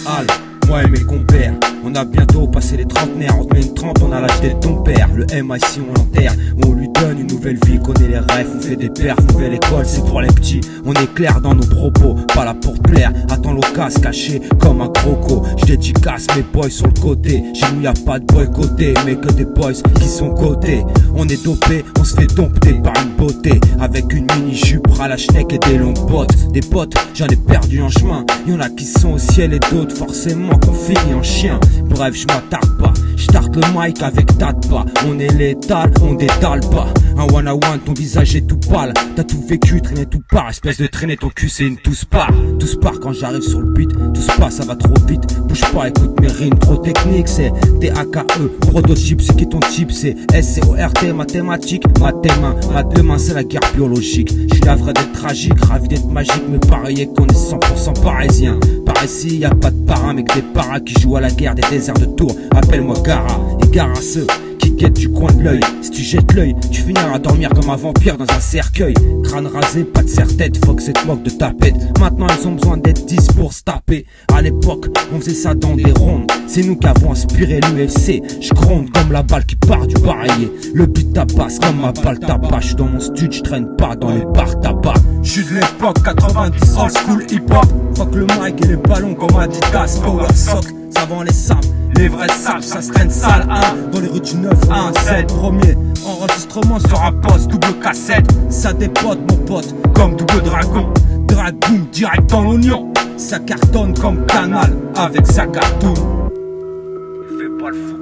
Al, moi et mes compères, on a bientôt passé les trentenaires. On te met une trempe, on a l'âge d'être ton père. Le MIC on l'enterre, on lui donne une nouvelle vie. Connaît les rêves, on fait des perfs, nouvelle école, c'est pour les petits. On est clair dans nos propos, pas là pour te plaire. Attends l'occasion caché comme un croco. J'dédicace mes boys sur le côté. Chez nous y'a pas de boy côté, mais que des boys qui sont cotés. On est dopé, on se fait dompter par une beauté. Avec une mini jupe à la schneck et des longues bottes. Des potes, j'en ai perdu en chemin. Y'en a qui sont au ciel et d'autres forcément qu'on finit en chien. Bref, je m'attarde pas, j'tarte le mic avec ta pas. On est létal, on détale pas. Un one à one, ton visage est tout pâle. T'as tout vécu, traîné tout part. Espèce de traîner ton cul, c'est une tous part. Tous part quand j'arrive sur le beat. Tous pas, ça va trop vite. Bouge pas, écoute mes rimes trop techniques. C'est TAKE, prototype, c'est qui ton type? C'est SCORT, mathématiques. Ma demain c'est la guerre biologique. J'suis la vraie d'être tragique, ravi d'être magique. Mais pareil qu'on est 100% parisien. Par ici, y a pas de parrain, mais que des paras qui jouent à la guerre des déserts de Tours. Appelle-moi Gara, et gare à ceux qui guettent du coin de l'œil. Si tu jettes l'œil, tu finiras à dormir comme un vampire dans un cercueil. Crâne rasé, pas de serre-tête, fuck cette moque de tapette. Maintenant ils ont besoin d'être 10 pour se taper. À l'époque, on faisait ça dans des rondes. C'est nous qui avons inspiré l'UFC. J'gronde comme la balle qui part du barillet. Le but tabasse comme ma balle tabac. J'suis dans mon studio, j'traîne pas dans les bars tabac. J'suis de l'époque 90, old school hip-hop. Fuck le mic et les ballons comme Adidas, Power Sock. Savant les sables, les vrais sables, ça se traîne sale 1 dans les rues du 9-1-7. Premier enregistrement sur un poste, double cassette. Ça dépote mon pote, comme double dragon. Dragoon direct dans l'oignon. Ça cartonne comme Canal avec sa cartoon. Fais pas le fou,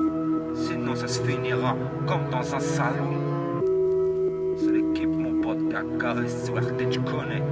sinon ça se finira comme dans un salon. C'est l'équipe mon pote, KKS, RT tu connais.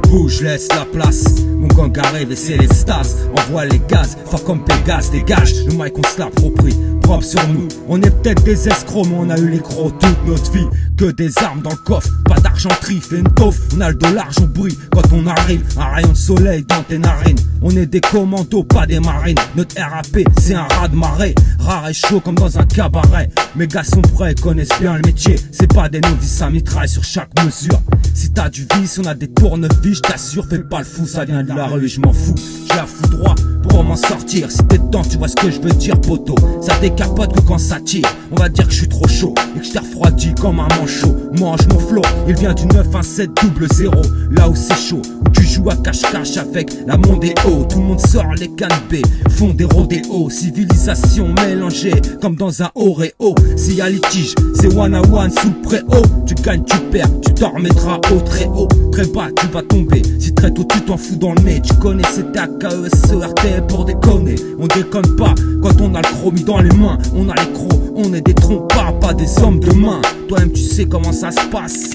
Bouge, laisse la place, mon gang arrive et c'est les stas. Envoie les gaz, fuck comme Pégase, dégage. Le mic on se l'approprie, propre sur nous. On est peut-être des escrocs, mais on a eu les crocs toute notre vie. Que des armes dans le coffre, pas d'argenterie, fais une taufe. On a le dollar, j'en brille quand on arrive. Un rayon de soleil dans tes narines. On est des commandos, pas des marines. Notre RAP, c'est un raz de marée. Rare et chaud comme dans un cabaret. Mes gars sont prêts, connaissent bien le métier. C'est pas des novices, ça mitraille sur chaque mesure. Si t'as du vice, on a des tournevis, j't'assure, fais pas le fou, ça vient de la rue, je m'en fous. J'ai la fou droit pour m'en sortir. Si t'es dedans, tu vois ce que je veux dire, poteau. Ça décapote que quand ça tire. On va dire que je suis trop chaud et que je t'ai refroidi comme un manchot. Mange mon flow, il vient du 91700. Là où c'est chaud, où tu joues à cache-cache avec la Mondéo. Tout le monde sort les canapés, font des rodéos. Civilisation mélangée comme dans un Oreo. S'il y a litige, c'est one à one sous le préau. Tu gagnes, tu perds, tu t'en remettras au très haut. Très bas, tu vas tomber. Si très tôt tu t'en fous dans le nez. Tu connais c'était AKESERT pour déconner. On déconne pas quand on a le chromie dans les mains. On a les crocs, on est des trompards, pas des hommes de main. Toi-même tu sais comment ça se passe.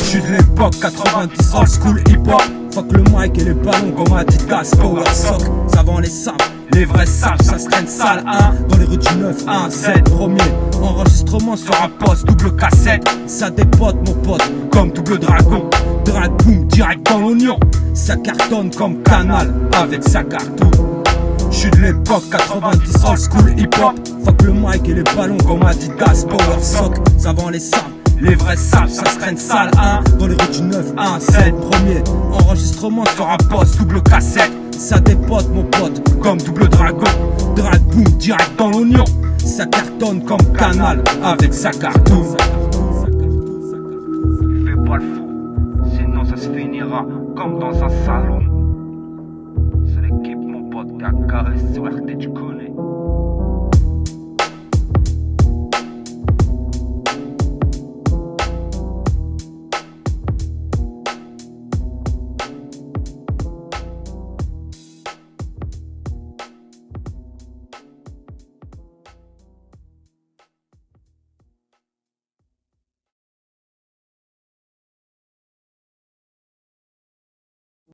J'suis de l'époque 90, old school hip-hop. Fuck le mic et les ballons comme Adidas, Power Sock. Savant les sables, les vrais sables, ça se traîne sale 1 dans les rues du 9-1-7. Premier enregistrement sur un poste, double cassette. Ça dépote mon pote, comme double dragon. Dragoon direct dans l'oignon. Ça cartonne comme Canal avec sa cartoon. J'suis de l'époque 90, old school hip-hop. Fuck le mic et les ballons comme Adidas, Power Sock. Savant les sables, les vrais sables, ça se traîne sale 1 dans les rues du 9-1-7. Premier enregistrement sur un poste, double cassette. Ça dépote mon pote, comme double dragon. Dragoon direct dans l'oignon. Ça cartonne comme Canal avec sa cartoon. Fais pas le fou, sinon ça se finira comme dans un salon. C'est l'équipe mon pote, KKS, RT tu connais.